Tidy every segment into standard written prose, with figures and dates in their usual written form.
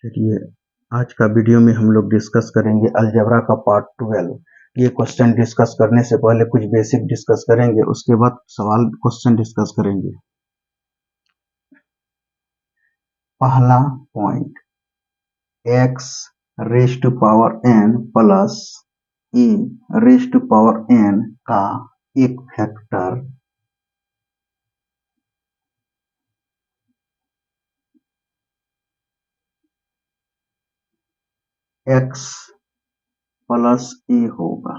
चलिए, आज का वीडियो में हम लोग डिस्कस करेंगे अलजेब्रा का पार्ट 12। ये क्वेश्चन डिस्कस करने से पहले कुछ बेसिक डिस्कस करेंगे, उसके बाद सवाल क्वेश्चन डिस्कस करेंगे। पहला point, x raise to power n plus e raise to power n का एक फैक्टर x प्लस e होगा।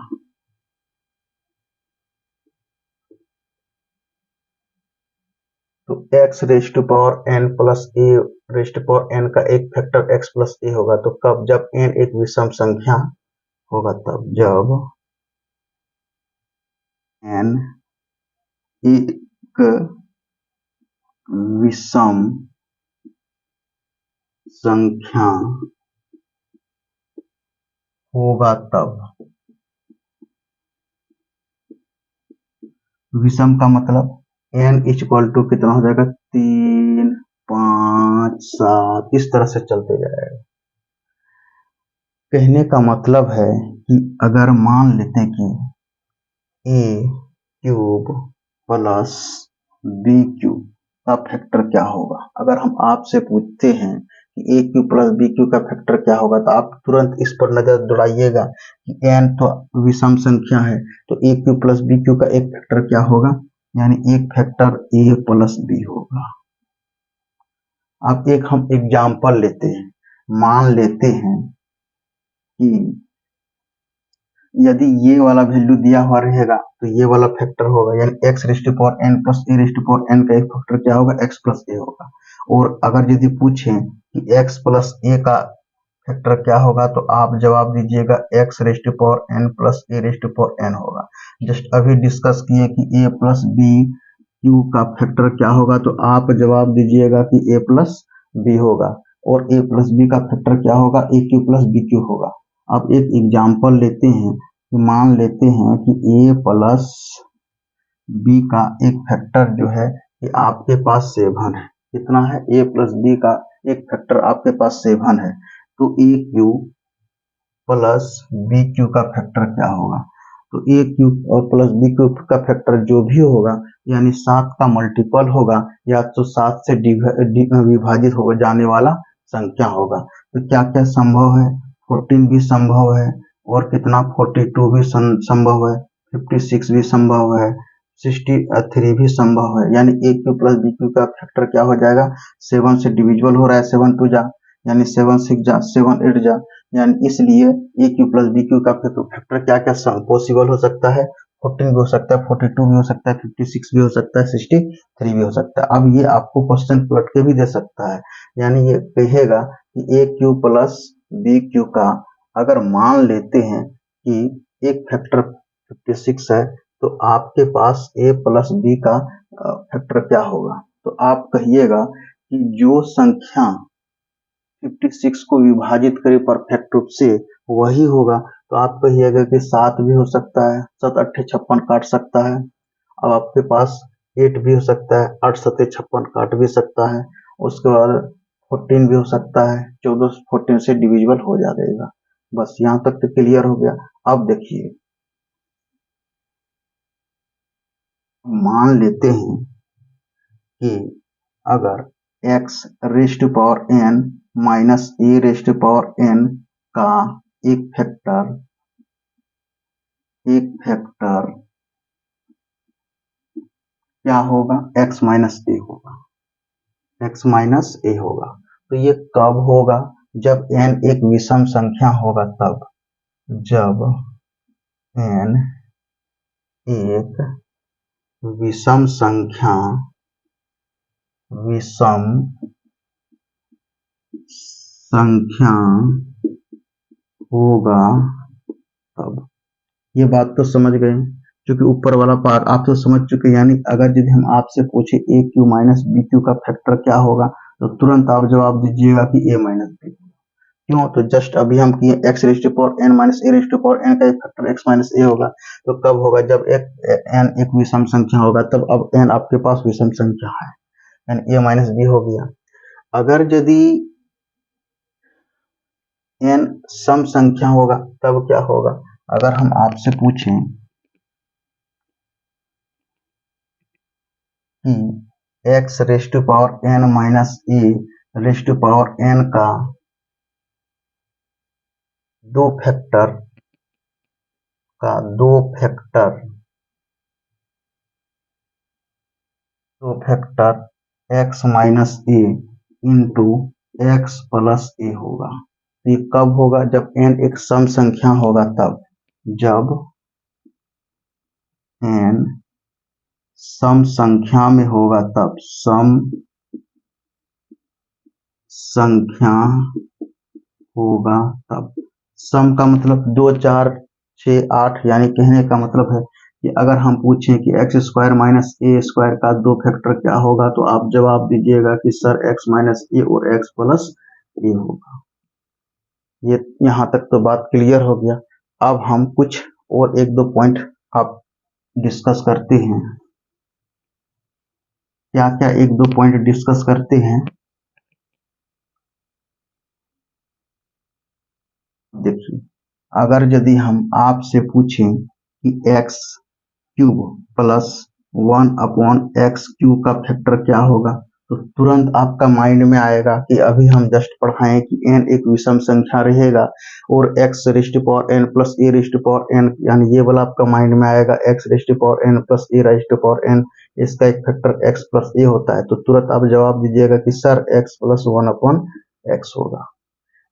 तो x raise to power n plus e raise to power n का एक फैक्टर x प्लस e होगा। तो कब? जब n एक विषम संख्या होगा तब। जब n एक विषम संख्या होगा तब। विषम का मतलब n इक्वल टू कितना हो जाएगा? 3, 5, 7 इस तरह से चलते जाएगा। कहने का मतलब है कि अगर मान लेते हैं कि a cube plus b cube का फैक्टर क्या होगा। अगर हम आपसे पूछते हैं कि a cube plus b cube का फैक्टर क्या होगा, तो आप तुरंत इस पर नजर दौड़ाइएगा कि n तो विषम संख्या है, तो a cube plus b cube का एक फैक्टर क्या होगा, यानी एक फैक्टर a प्लस b होगा। अब एक हम एग्जाम्पल लेते हैं। मान लेते हैं कि यदि ये वाला वैल्यू दिया हुआ रहेगा तो ये वाला फैक्टर होगा, यानी x raise to power n plus a raise to power n का एक फैक्टर क्या होगा? x प्लस a होगा। और अगर यदि पूछें कि x प्लस a का फैक्टर क्या होगा, तो आप जवाब दीजिएगा x raise to power n plus a raise to power n होगा। जस्ट अभी डिस्कस किए कि a प्लस b क्यू का फैक्टर क्या होगा, तो आप जवाब दीजिएगा कि a प्लस b होगा। और a प्लस b का फैक्टर क्या होगा? a cube plus b Q होगा। अब एक एग्जाम्पल लेते हैं कि मान लेते हैं कि a प्लस b का एक फैक्टर जो है कि आपके पास 7 है। कितना है? a प्लस b का एक फैक्टर आपके पास 7 है। तो a cube plus b cube का फैक्टर क्या होगा? तो a क्यू और प्लस b क्यू का फैक्टर जो भी होगा, यानी 7 का मल्टीपल होगा, या तो 7 से विभाजित हो जाने वाला संख्या होगा। तो क्या क्या संभव है? 14 भी संभव है, और कितना 42 भी संभव है, 56 भी संभव है, 63 भी संभव है। यानी a cube plus b cube का फैक्टर क्या हो जाएगा? 7 से डिविजिबल हो रहा है, 7 2 जा, यानी 7 6 जा, 7 8 जा, यानी इसलिए ए क्यू प्लस बी क्यू का फैक्टर क्या क्या पॉसिबल हो सकता है? 14 भी हो सकता है, 42 भी हो सकता है, 56 भी हो सकता है, 63 भी हो सकता है। अब ये आपको क्वेश्चन पलट के भी दे सकता है, यानी ये कहेगा कि ए क्यू प्लस बी क्यू का अगर मान लेते हैं कि एक फैक्टर 56 है, तो आपके पास ए प्लस बी का फैक्टर क्या होगा? तो आप कहिएगा कि जो संख्या 56 को विभाजित करे परफेक्ट रूप से वही होगा। तो आप कहिएगा कि 7 भी हो सकता है, 7 8 56 काट सकता है। अब आपके पास 8 भी हो सकता है, 8 7 56 काट भी सकता है। उसके बाद 14 भी हो सकता है, 14 14 से डिविजिबल हो जाएगा। बस यहाँ तक तो क्लियर हो गया। अब देखिए, मान लेते हैं कि अगर x raise to power n minus a raise to power n का एक फैक्टर क्या होगा? x माइनस ए होगा। x माइनस ए होगा। तो ये कब होगा? जब n एक विषम संख्या होगा तब। जब n एक विषम संख्या होगा तब। ये बात तो समझ गए, क्योंकि ऊपर वाला पार्ट आप तो समझ चुके। यानी अगर यदि हम आपसे पूछे ए क्यू माइनस बी क्यू का फैक्टर क्या होगा, तो तुरंत आप जवाब दीजिएगा कि ए माइनस बी। क्यों? तो जस्ट अभी हम किए x raise to power n minus a raise to power n का एक फैक्टर एक्स माइनस ए होगा। तो कब होगा? जब एन एक विषम संख्या होगा तब। अब एन आपके पास विषम संख्या है, यानी ए माइनस बी हो गया। अगर यदि n सम संख्या होगा तब क्या होगा? अगर हम आपसे पूछें कि x raise to power n minus a raise to power n का दो factor x minus a into x plus a होगा। ये कब होगा? जब n एक सम संख्या होगा तब। जब n सम संख्या में होगा तब। सम संख्या होगा तब। सम का मतलब 2, 4, 6, 8 यानी कहने का मतलब है कि अगर हम पूछें कि एक्स स्क्वायर माइनस ए स्क्वायर का दो फैक्टर क्या होगा तो आप जवाब दीजिएगा कि सर एक्स माइनस ए और एक्स प्लस ए होगा। ये यहाँ तक तो बात क्लियर हो गया। अब हम कुछ और एक दो पॉइंट आप डिस्कस करते हैं। क्या क्या एक दो पॉइंट डिस्कस करते हैं? देखिए, अगर यदि हम आपसे पूछें कि x cube plus 1 upon x cube का फैक्टर क्या होगा तो तुरंत आपका माइंड में आएगा कि अभी हम जस्ट पढ़ाएं कि n एक विषम संख्या रहेगा और x raise to power n plus a raise to power n यानी ये वाला आपका माइंड में आएगा x raise to power n plus a raise to power n इसका एक फैक्टर x प्लस a होता है। तो तुरंत आप जवाब दीजिएगा कि sir x plus 1 upon x होगा।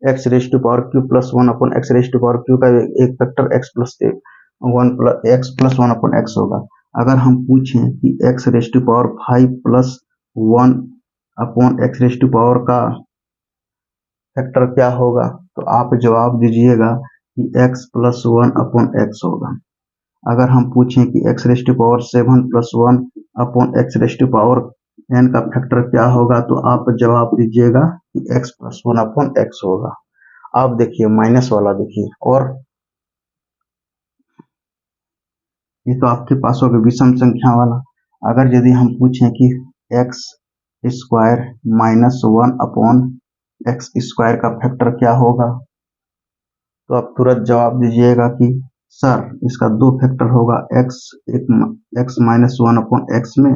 x raise to power cube plus 1 upon x raise to power cube का एक factor x plus x plus 1 upon x होगा। अगर हम पूछें कि x raise to power 5 plus 1 upon x raise to power का factor क्या होगा तो आप जवाब दीजिएगा कि x प्लस 1 अपॉन x होगा। अगर हम पूछें कि x raise to power 7 plus 1 upon x raise to power n का फैक्टर क्या होगा तो आप जवाब दीजिएगा कि x प्लस 1 अपॉन x होगा। अब देखिए माइनस वाला देखिए, और ये तो आपके पास हो गया विषम संख्या वाला। अगर यदि हम पूछें कि x square minus 1 upon x square का फैक्टर क्या होगा तो आप तुरंत जवाब दीजिएगा कि सर इसका दो फैक्टर होगा एक्स माइनस 1 अपॉन एक्स में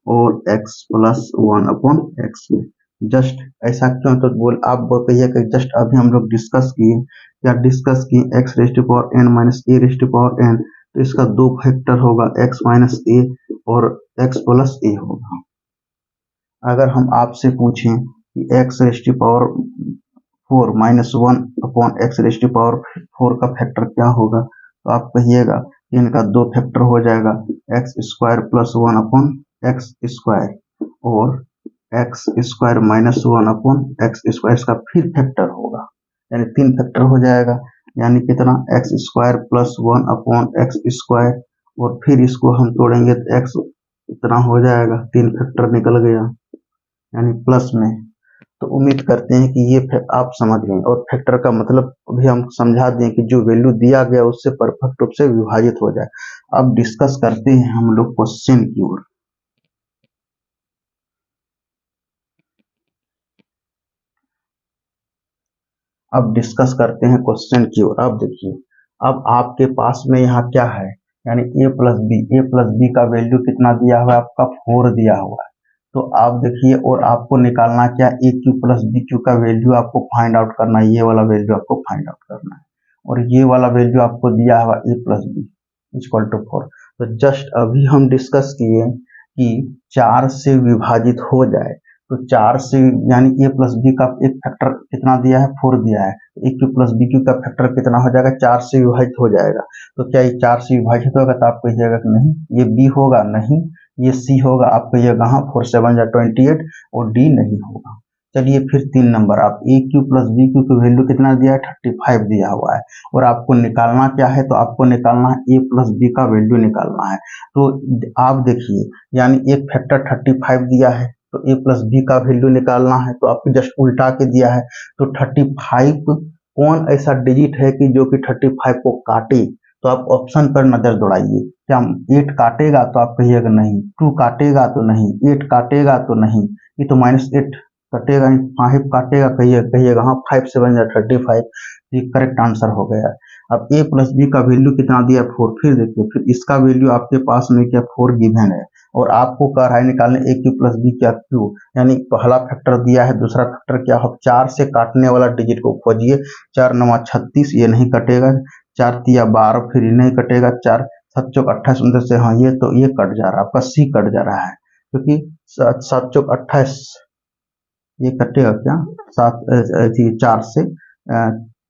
और एक्स प्लस 1 अपॉन एक्स में। जस्ट ऐसा क्यों? तो आप कहिए कि जस्ट अभी हम लोग डिस्कस किए x raise to power n minus a raise to power n तो इसका दो फैक्टर होगा x माइनस ए और x प्लस ए होगा। अगर हम आपसे पूछें कि x raise to power 4 minus 1 upon x raise to power 4 का फैक्टर क्या होगा तो आप कहिएगा कि इनका दो फैक्टर हो जाएगा x square plus 1 upon x square और x square minus 1 upon x square इसका फिर फैक्टर होगा यानी तीन फैक्टर हो जाएगा। यानी कितना? X square plus 1 upon x square और फिर इसको हम तोड़ेंगे तो एक्स इतना हो जाएगा, तीन फैक्टर निकल गया यानी प्लस में। तो उम्मीद करते हैं कि ये आप समझ गए और फैक्टर का मतलब अभी हम समझा दें कि जो वैल्यू दिया गया उससे परफेक्ट रूप से विभाजित हो जाए। अब डिस्कस करते हैं हम लोग क्वेश्चन की ओर। अब डिस्कस करते हैं क्वेश्चन की ओर। अब देखिए, अब आपके पास में यहाँ क्या है यानी a प्लस बी का वैल्यू कितना दिया हुआ है आपका 4 दिया हुआ है। तो आप देखिए और आपको निकालना क्या ए क्यू प्लस बी क्यू का वैल्यू आपको फाइंड आउट करना है। ये वाला वैल्यू आपको फाइंड आउट करना है और ये वाला वैल्यू आपको दिया हुआ ए प्लस बी इक्वल टू 4। तो जस्ट अभी हम डिस्कस किए कि 4 से विभाजित हो जाए तो 4 से यानी ए प्लस बी का एक फैक्टर कितना दिया है 4 दिया है, ए क्यू प्लस बी क्यू का फैक्टर कितना हो जाएगा 4 से विभाजित हो जाएगा। तो क्या ये 4 से विभाजित होगा तो आप कहिएगा कि नहीं ये बी होगा, नहीं ये सी होगा, आप कहिएगा हाँ 4 7 जा 28 और डी नहीं होगा। चलिए फिर 3 नंबर, आप ए क्यू प्लस बी क्यू की वैल्यू कितना दिया है 35 दिया हुआ है और आपको निकालना क्या है तो आपको निकालना है ए प्लस बी का वैल्यू निकालना है। तो आप देखिए यानी एक फैक्टर 35 दिया है तो ए प्लस बी का वैल्यू निकालना है तो आपको जस्ट उल्टा के दिया है। तो 35 कौन ऐसा डिजिट है कि जो कि 35 को काटे तो आप ऑप्शन पर नजर दौड़ाइए। क्या 8 काटेगा तो आप कहिएगा नहीं, 2 काटेगा तो नहीं, 8 काटेगा तो नहीं, ये तो -8 कटेगा नहीं, 5 काटेगा, कहिएगा हाँ 5 से बन जाए 35, ये करेक्ट आंसर हो गया। अब a प्लस बी का वैल्यू कितना दिया 4, फिर देखिए फिर इसका वैल्यू आपके पास में क्या 4 गिवन है और आपको कह रहा है निकालने a क्यू प्लस बी क्या क्यू, यानी पहला फैक्टर दिया है, दूसरा फैक्टर क्या हो, 4 से काटने वाला डिजिट को खोजिए। 4 9 36, ये नहीं कटेगा, 4 तिया 12, फिर ये नहीं कटेगा, 4 7 चौक 28 उनसे से, हाँ ये तो ये कट जा रहा है, आपका सी कट जा रहा है, क्योंकि 7 चौक 28 ये कटेगा क्या, 4 से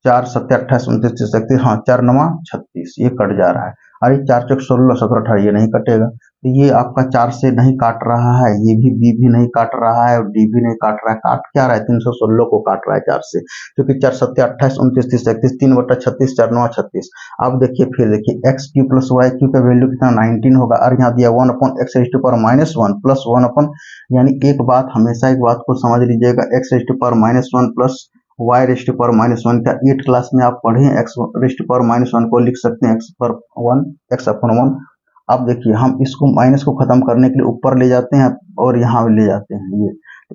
4 7 28 29 31, हाँ 4 9 36, ये कट जा रहा है। अरे 4 चौक 16 17 18, ये नहीं कटेगा, तो ये आपका 4 से नहीं काट रहा है, ये भी बी भी नहीं काट रहा है और डी भी नहीं काट रहा है, काट क्या रहा है 316 को काट रहा है 4 से, क्योंकि 4 7 28 29 30 31, 3/36, 4 9 36। अब देखिए फिर देखिए x cube plus y cube का वैल्यू कितना 19 होगा, और यहाँ दिया 1/x⁻1 प्लस 1 यानी एक बात हमेशा एक बात को समझ लीजिएगा, x⁻1 प्लस y⁻1 का 8 क्लास में आप पढ़े, x⁻1 को लिख सकते हैं x/1 अब देखिए हम इसको माइनस को खत्म करने के लिए ऊपर ले जाते हैं और यहाँ ले जाते हैं, ये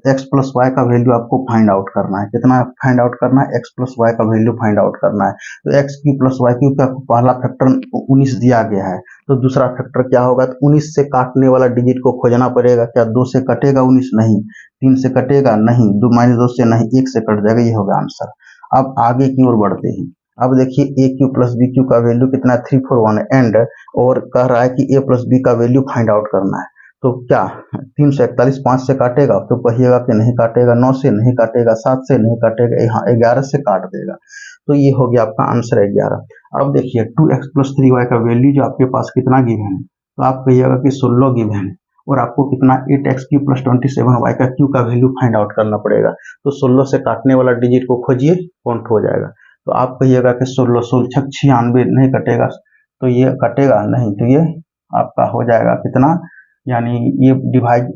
x प्लस वाई का वैल्यू आपको फाइंड आउट करना है, कितना फाइंड आउट करना है, x प्लस वाई का वैल्यू फाइंड आउट करना है। तो x cube plus y cube का पहला फैक्टर 19 दिया गया है, तो दूसरा फैक्टर क्या होगा, तो 19 से काटने वाला डिजिट को खोजना पड़ेगा, क्या 2 से कटेगा 19, नहीं, 3 से कटेगा नहीं, 2 -2 से नहीं, 1 से कट जाएगा, ये होगा आंसर। अब आगे की ओर बढ़ते हैं, अब देखिए ए क्यू प्लस बी क्यू का वैल्यू कितना 341 एंड और कह रहा है कि ए प्लस बी का वैल्यू फाइंड आउट करना है, तो क्या 341 5 से काटेगा, तो कहिएगा कि नहीं काटेगा, 9 से नहीं काटेगा, 7 से नहीं काटेगा, यहाँ 11 से काट देगा, तो ये हो गया आपका आंसर 11। अब देखिए 2x प्लस 3y का वैल्यू जो आपके पास कितना गिवन है, तो आप कहिएगा कि 16 गिवन है और आपको कितना 8x क्यू प्लस 27y का क्यू का वैल्यू फाइंड आउट करना पड़ेगा, तो 16 से काटने वाला डिजिट को खोजिए, काउंट हो जाएगा, तो आप कहिएगा कि 16 16 96 नहीं कटेगा, तो ये कटेगा नहीं, तो ये आपका हो जाएगा कितना, यानी ये डिवाइड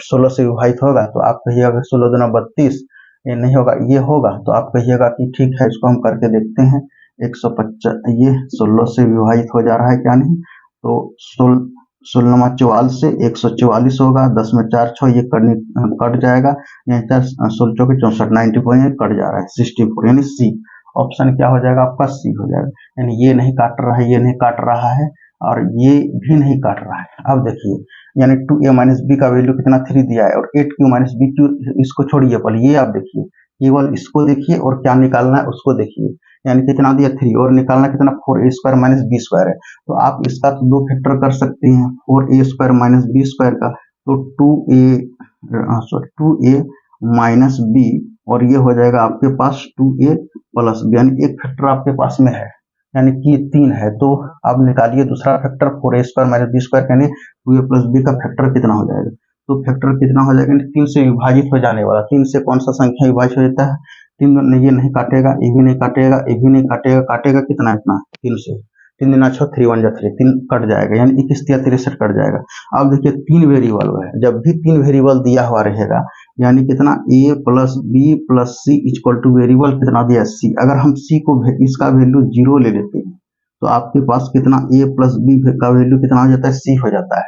16 से विभाजित होगा, तो आप कहिएगा 16 दूना 32, ये नहीं होगा, ये होगा, तो आप कहिएगा कि ठीक है, इसको हम करके देखते हैं, 150 ये 16 से विभाजित हो जा रहा है क्या नहीं, तो 16 44 से 144 होगा, 10 में 4 6, ये कट जाएगा, यहाँ 4 16 चौके 64 90 कट जा रहा है 64, यानी सी ऑप्शन क्या हो जाएगा आपका, सी हो जाएगा, यानी ये नहीं काट रहा है, ये नहीं काट रहा है और ये भी नहीं काट रहा है। अब देखिए यानी 2a माइनस बी का वैल्यू कितना 3 दिया है और 8q माइनस बी क्यू, इसको छोड़िए पहले, ये आप देखिए, केवल इसको देखिए और क्या निकालना है उसको देखिए, यानी कितना दिया 3 और निकालना कितना 4a² माइनस बी स्क्वायर है, तो आप इसका तो 2 फैक्टर कर सकते हैं 4a² माइनस बी स्क्वायर का, तो 2a माइनस बी और ये हो जाएगा आपके पास 2a प्लस बी, यानी एक फैक्टर आपके पास में है, यानी कि 3 है, तो आप निकालिए दूसरा factor 4a² minus B square, यानी 2a प्लस बी का फैक्टर कितना हो जाएगा, तो फैक्टर कितना हो जाएगा, 3 से विभाजित हो जाने वाला, 3 से कौन सा संख्या विभाजित हो जाता है, 3 ये नहीं काटेगा, ये भी नहीं काटेगा, ये भी नहीं काटेगा, काटेगा कितना इतना 3 से, 3 दूना 6 3 1 3, 3 कट जाएगा, यानी 21 तिया 63 कट जाएगा। अब देखिए 3 वेरिएबल है, जब भी 3 वेरिएबल दिया हुआ रहेगा, यानी कितना a plus b plus c equal to variable कितना दिया सी, अगर हम सी को इसका वैल्यू 0 ले लेते हैं, तो आपके पास कितना a प्लस बी का वैल्यू कितना हो जाता है, सी हो जाता है,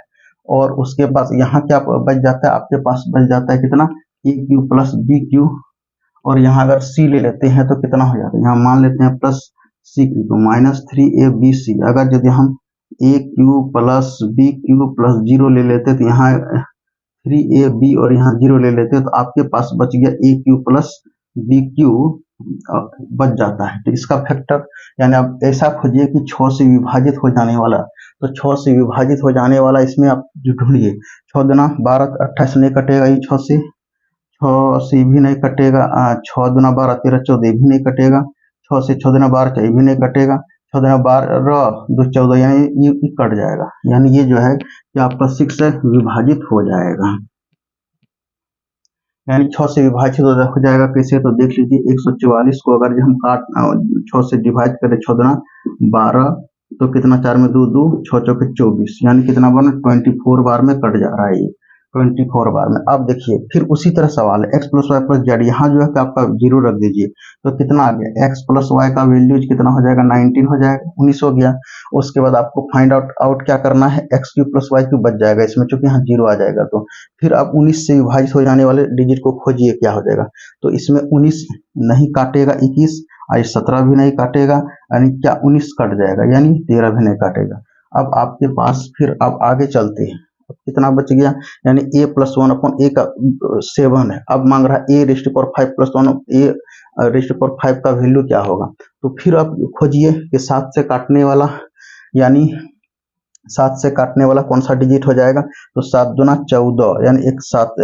और उसके पास यहाँ क्या बच जाता है, आपके पास बच जाता है कितना a cube plus b cube, और यहाँ अगर c ले लेते हैं तो कितना हो जाता है, यहाँ मान लेते हैं प्लस सी क्यू, तो -3ab/c, अगर यदि हम a cube plus b cube plus 0 ले लेते तो यहाँ 3ab और यहाँ 0 ले लेते तो आपके पास बच गया a cube plus b cube बच जाता है, तो इसका फैक्टर, यानी आप ऐसा खोजिए कि 6 से विभाजित हो जाने वाला, तो 6 से विभाजित हो जाने वाला इसमें आप ढूंढिए, 6 दूना 12 28 नहीं कटेगा, ये 6 से भी नहीं कटेगा, 6 दूना 12 13 14 भी नहीं कटेगा, 6 से 6 दूना 12 भी नहीं कटेगा, 6 दूना 12 2 14, यानी ये कट जाएगा, यानी ये जो है कि आपका 6 से विभाजित हो जाएगा, यानी 6 से विभाजित हो जाएगा, कैसे, तो देख लीजिए 144 को अगर हम 6 से डिवाइड करें, 6 दूना 12, तो कितना 4 में 2 2 6 चौके 24, यानी कितना बना 24 बार में कट जा रहा है ये, 24 बार में। अब देखिए फिर उसी तरह सवाल है, x plus y plus z, यहाँ जो है कि आपका जीरो रख दीजिए, तो कितना आ गया, एक्स प्लस वाई का वैल्यूज कितना हो जाएगा, 19 हो जाएगा, 19 हो गया। उसके बाद आपको फाइंड आउट क्या करना है, x cube plus y cube बच जाएगा इसमें, चूंकि यहाँ जीरो आ जाएगा। तो फिर आप 19 से विभाजित हो जाने वाले डिजिट को खोजिए क्या हो जाएगा, तो इसमें 19 नहीं काटेगा 21, और 17 भी नहीं काटेगा, यानी क्या 19 कट जाएगा, यानी 13 भी नहीं काटेगा। अब आपके पास फिर अब आगे चलते हैं, कितना बच गया, यानी a प्लस वन अपॉन ए का 7 है। अब मांग रहा है a rest power 5 plus one, A rest power 5 का वैल्यू क्या होगा, तो फिर आप खोजिए कि 7 से काटने वाला, यानी 7 से काटने वाला कौन सा डिजिट हो जाएगा, तो 7 दूना 14, यानी एक 7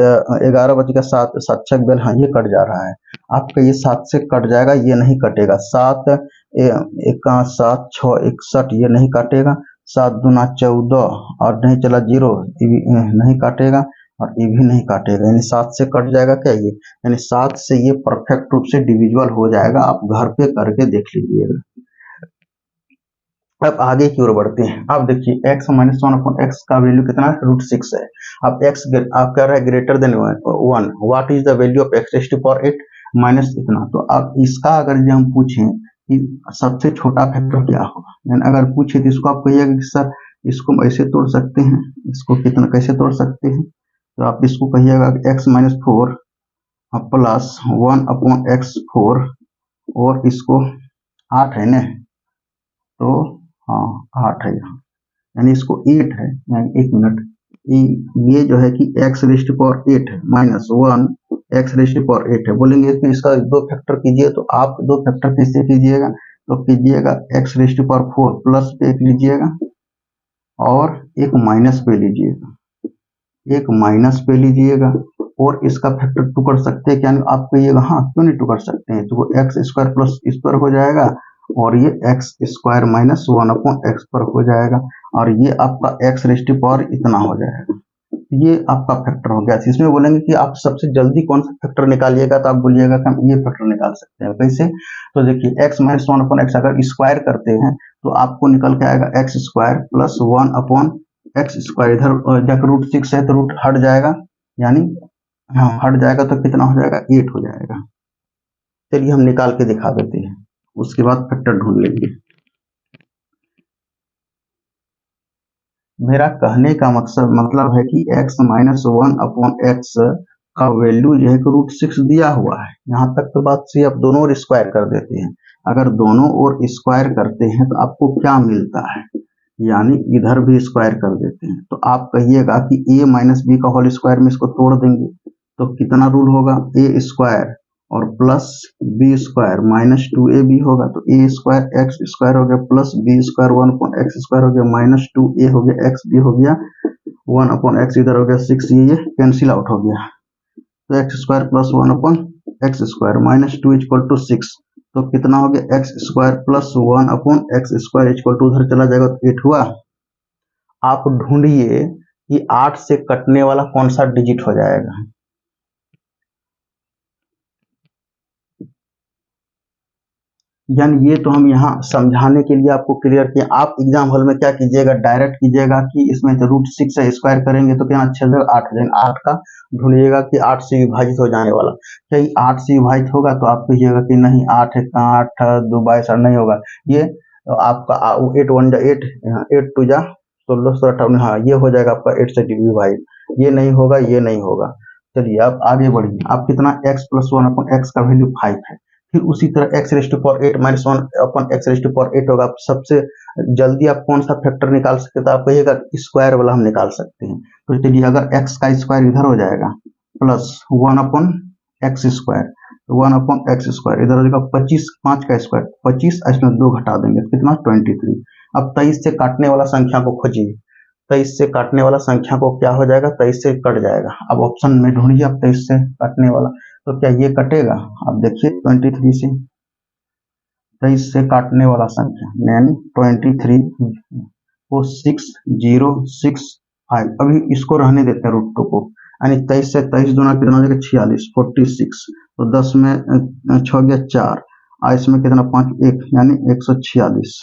11 बच गया, 7 7 छक बेल, हाँ ये कट जा रहा है आपका, ये 7 से कट जाएगा, ये नहीं कटेगा, 7 एक 7 6 61, ये नहीं काटेगा, 7 दूना 14 और नहीं चला जीरो, नहीं काटेगा, और ये भी नहीं काटेगा, यानी 7 से कट जाएगा क्या ये, यानी 7 से ये परफेक्ट रूप से डिविजिबल हो जाएगा। आप घर पे करके देख लीजिएगा। अब आगे की ओर बढ़ते हैं। अब देखिए x minus one upon x का वैल्यू कितना है, √6 है। अब x आप कह रहा है greater than 1, what is the value of x raise to power 8 minus इतना। तो अब इसका अगर जो हम पूछें कि सबसे छोटा फैक्टर क्या होगा, यानी अगर पूछे तो इसको आप कहिएगा कि सर इसको हम ऐसे तोड़ सकते हैं, इसको कितना कैसे तोड़ सकते हैं, तो आप इसको कहिएगा x minus 4 plus 1 upon x4, और इसको 8 है ना, तो हाँ 8 है यहाँ, यानी इसको 8 है, यानी 1 मिनट, ये जो है कि x रेज़ टू पावर 8 है minus 1 x raise to power 8 है। बोलेंगे कि इसका दो फैक्टर कीजिए, तो आप दो फैक्टर कैसे कीजिएगा, तो कीजिएगा x raise to power 4 plus पे एक लीजिएगा और एक माइनस पे लीजिएगा, एक माइनस पे लीजिएगा, और इसका फैक्टर टू कर सकते हैं क्या, आप कहिएगा हाँ क्यों नहीं टू कर सकते हैं, तो वो एक्स स्क्वायर प्लस स्क्वायर हो जाएगा, और ये x square minus 1 upon x पर हो जाएगा, और ये आपका एक्स रेज़ टू पावर इतना हो जाएगा। ये आपका फैक्टर हो गया। इसमें बोलेंगे कि आप सबसे जल्दी कौन सा फैक्टर निकालिएगा, तो आप बोलिएगा कि हम ये फैक्टर निकाल सकते हैं। कैसे, तो देखिए x minus one upon x अगर स्क्वायर करते हैं तो आपको निकल के आएगा x square plus 1 upon x square, इधर जाकर √6 है तो रूट हट जाएगा, यानी हाँ हट जाएगा, तो कितना हो जाएगा 8 हो जाएगा। चलिए हम निकाल के दिखा देते हैं, उसके बाद फैक्टर ढूंढ लेंगे। मेरा कहने का मकसद मतलब है कि x माइनस 1 अपॉन एक्स का वैल्यू जो है कि √6 दिया हुआ है। यहाँ तक तो बात सही, आप दोनों ओर स्क्वायर कर देते हैं, अगर दोनों ओर स्क्वायर करते हैं तो आपको क्या मिलता है, यानी इधर भी स्क्वायर कर देते हैं, तो आप कहिएगा कि a माइनस बी का होल स्क्वायर में इसको तोड़ देंगे, तो कितना रूल होगा, a स्क्वायर और plus b square minus 2ab होगा, तो ए स्क्वायर एक्स स्क्वायर हो गया plus b square 1 upon x square हो गया माइनस 2a हो गया, एक्स बी हो गया 1 अपॉन एक्स, इधर हो गया 6, ये कैंसिल आउट हो गया, तो x square plus 1 upon x square minus 2 equal to 6, तो कितना हो गया x square plus 1 upon x square equal to उधर चला जाएगा तो 8 हुआ। आप ढूंढिए कि 8 से कटने वाला कौन सा डिजिट हो जाएगा, यानी ये तो हम यहाँ समझाने के लिए आपको क्लियर किया। आप एग्जाम हॉल में क्या कीजिएगा, डायरेक्ट कीजिएगा कि इसमें तो √6 से स्क्वायर करेंगे तो क्या अच्छा जाएगा 8 हो जाएगा, 8 का ढूंढिएगा कि 8 से विभाजित हो जाने वाला, कहीं 8 से विभाजित होगा तो आप कहिएगा कि नहीं 8 है 8 2 22 नहीं होगा, ये आपका 8 1 जा 8 8 2 जा 16 17 हाँ ये हो जाएगा आपका 8 से विभाजित, ये नहीं होगा, ये नहीं होगा। चलिए आप आगे बढ़िए, आप कितना x प्लस 1 अपॉन एक्स का वैल्यू 5 है, फिर उसी तरह x raise to power 8 minus 1 upon x raise to power 8 होगा। सबसे जल्दी आप कौन सा फैक्टर निकाल सकते हैं, तो आप कहिएगा स्क्वायर वाला हम निकाल सकते हैं, तो चलिए अगर x का स्क्वायर इधर हो जाएगा plus 1 upon x square, 1 upon x square इधर हो जाएगा 25, 5 का स्क्वायर 25, इसमें 2 घटा देंगे तो कितना 23। अब 23 से काटने वाला संख्या को खोजिए, 23 से काटने वाला संख्या को क्या हो जाएगा, 23 से कट जाएगा। अब ऑप्शन में ढूंढिए आप 23 से काटने वाला, तो क्या ये कटेगा, आप देखिए 23 से 23 से काटने वाला संख्या यानी 23 को 606 अभी इसको रहने देते हैं √2 को, यानी 23 से 23 दूना कितना हो जाएगा 46 46, तो 10 में 6 गया 4, और इसमें कितना 5 1 यानी 146।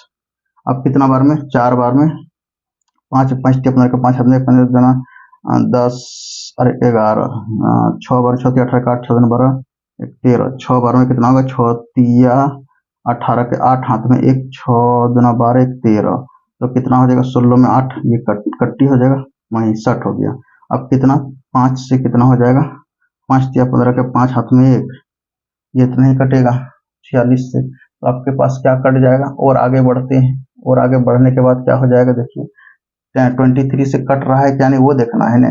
अब कितना बार में 4 बार में 5 5 टिप का 5 अपने 15 10 अरे 11, 6 12 6 3 18 का 8 6 12 13, 6 12 में कितना होगा, 6 तिया 18 के 8 हाथ में 1, 6 2 12 1 13, तो कितना हो जाएगा, 16 में 8, ये कट्टी हो जाएगा, वहीं 60 हो गया। अब कितना, 5 से कितना हो जाएगा, 5 तिया 15 के 5 हाथ में 1, ये इतना ही कटेगा 46 से। तो आपके पास क्या कट जाएगा, और आगे बढ़ते हैं, और आगे बढ़ने के बाद क्या हो जाएगा, देखिए 23 से कट रहा है क्या नहीं वो देखना है ना।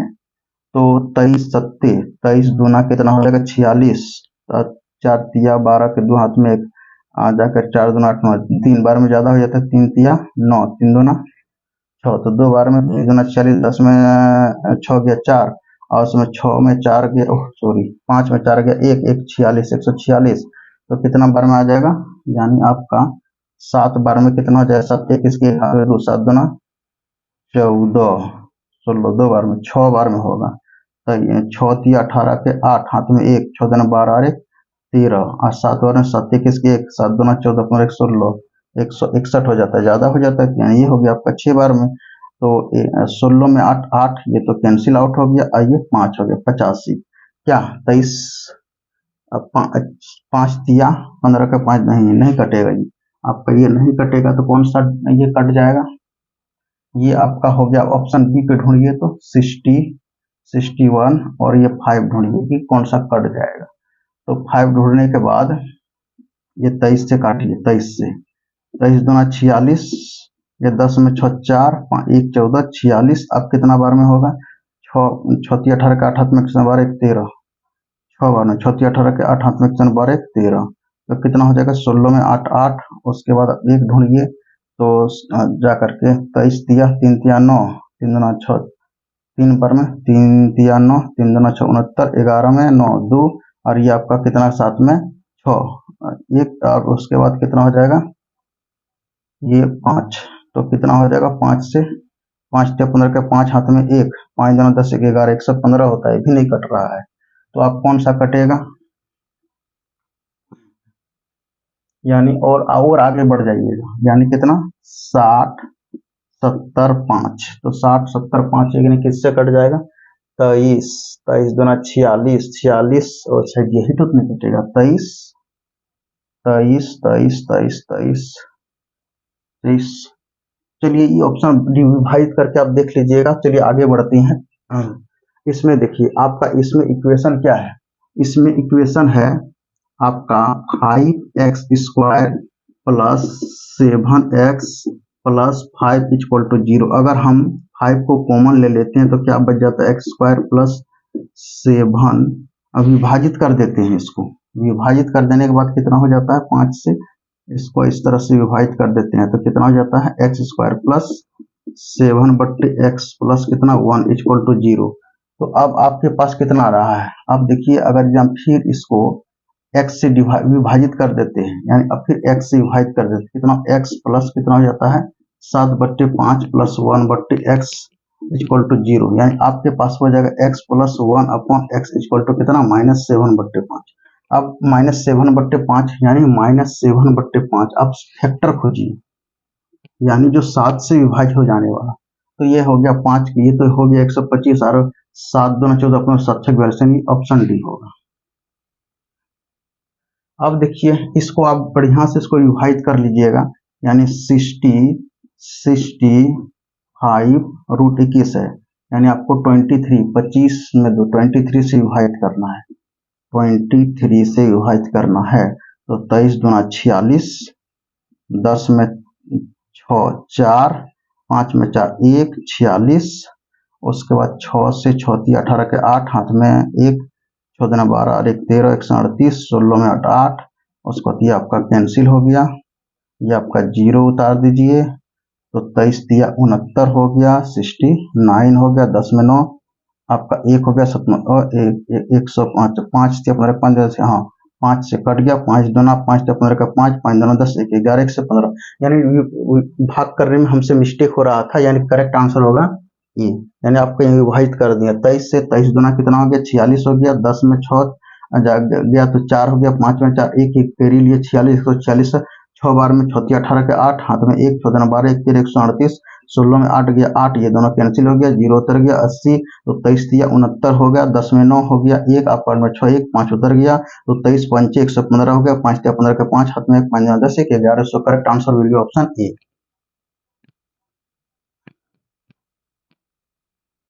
तो 23 सत्ते 23 दूना कितना हो जाएगा, 46, 4 तिया 12 के 2 हाथ में 1, आ जाकर 4 दूना 8 9, 3 बार में ज्यादा हो जाता है, 3 तिया 9, 3 दूना 6, तो 2 बार में 3 दूना 40, 10 में 6 गया 4, और उसमें 6 में 4 गया, सॉरी 5 में 4 गया 1, 1 46, 146, तो कितना बार में आ जाएगा, यानी आपका 7 बार में कितना हो जाएगा, 7 1 इसके 7 दूना 14, 16, 2 बार में 6 बार में होगा। तो 6 तिया 18 के 8 हाथ में 1, 6 दूना 12 और 13, और 7 बार में 7 1 इसके 1, 7 दूना 14 15 16, 161 हो जाता है, ज्यादा हो जाता है, यानी ये हो गया आपका 6 बार में। तो 16 में 8 8, ये तो कैंसिल आउट हो गया, और ये 5 हो गया, 85, क्या 23 5 तिया 15 का 5 नहीं कटेगा, ये आपका ये नहीं कटेगा, तो कौन सा ये कट जाएगा, ये आपका हो गया ऑप्शन बी पे ढूंढिए, तो 60 61, और ये 5 ढूंढिए कि कौन सा कट जाएगा। तो 5 ढूंढने के बाद ये 23 से काटिए, 23 से 23 दूना 46, ये 10 में 6 4 1 14 46, अब कितना बार में होगा, 6 18 के 8 हाथ में कितना बार 1 13, 6 बार में 6 18 के 8 हाथ में कितना बार 1 13, तो कितना हो जाएगा, 16 में 8 8, उसके बाद 1 ढूंढिए, तो जा करके 23 तिया 3 तिया 9, 3 दूना 6, 3 बार में 3 तिया 9, 3 दूना 6 69, 11 में 9 2, और ये आपका कितना 7 में 6 1, और उसके बाद कितना हो जाएगा, ये 5, तो कितना हो जाएगा, 5 से 5 तिया 15 के 5 हाथ में 1, 5 दूना 10 1 11, 115 होता है, भी नहीं कट रहा है, तो आप कौन सा कटेगा, यानी और आगे बढ़ जाइएगा, यानी कितना 60 70 5, तो 60 70 5 यानी किससे कट जाएगा, 23 23 दूना 46 46, और शायद यही तो नहीं कटेगा, 23 23 23 23 23 23, चलिए ये ऑप्शन डिवाइड करके आप देख लीजिएगा। चलिए आगे बढ़ते हैं। इसमें देखिए आपका इसमें इक्वेशन क्या है, इसमें इक्वेशन है आपका 5x square plus 7x plus 5 equal to 0। अगर हम 5 को कॉमन ले लेते हैं तो क्या बच जाता है, एक्स स्क्वायर प्लस 7, अब विभाजित कर देते हैं, इसको विभाजित कर देने के बाद कितना हो जाता है, 5 से इसको इस तरह से विभाजित कर देते हैं, तो कितना हो जाता है, एक्स स्क्वायर प्लस 7 बट्टे एक्स प्लस कितना 1 इक्वल टू 0। तो अब आपके पास कितना आ रहा है, अब देखिए अगर हम फिर इसको x से विभाजित कर देते हैं, यानी अब फिर x से विभाजित कर देते हैं, कितना x प्लस कितना हो जाता है 7 बट्टे 5 प्लस 1 बट्टे x इक्वल टू 0, यानी आपके पास हो जाएगा x plus 1 upon x equal to कितना -7 बट्टे 5। अब -7 बट्टे 5 यानी -7 बट्टे 5, अब फैक्टर खोजिए, यानी जो 7 से विभाजित हो जाने वाला, तो ये हो गया 5 की, ये तो हो गया 125, और 7 दूना 14 अपना सार्थक वर्षन, ऑप्शन डी होगा। अब देखिए इसको आप बढ़िया से इसको विभाजित कर लीजिएगा, यानी 65 रूट 21 है, यानी आपको 23 25 में 23 से विभाजित करना है, 23 से विभाजित करना है, तो 23 दूना 46, 10 में 6 4, 5 में 4 1 46, उसके बाद 6 से 6 3 18 के 8 हाथ में 1, 6 दूना 12 और 1 13, 138, 16 में 8 8, उसको ये आपका कैंसिल हो गया, ये आपका 0 उतार दीजिए, तो 23 तिया 69 हो गया, 69 हो गया, 10 में 9 आपका 1 हो गया 105, 5 तिया 15 5 हाँ 5 से कट गया, 5 दूना 5 तिया 15 का 5 5 दूना 10 1 11 1 से 15, यानी भाग करने में हमसे मिस्टेक हो रहा था, यानी करेक्ट आंसर होगा ये, यानी आपको यहाँ विभाजित कर दिया, 23 से 23 दूना कितना हो गया 46 हो गया, 10 में 6 गया तो 4 हो गया, 5 में 4 1 1 पेरी लिए 46 146, 6 बार में 6 18 के 8, हाथ में 1, 14 12, 1 3 138, 16 में 8 गया 8, ये दोनों कैंसिल हो गया, 0 उतर गया, 80 तो 23 दिया 69 हो गया, 10 में 9 हो गया 1, आप में 6 1 5 उतर गया तो 23 5 115 हो गया, 5 दिया 15 के 5, हाथ में 1 5 10, 1100 correct answer will be option A.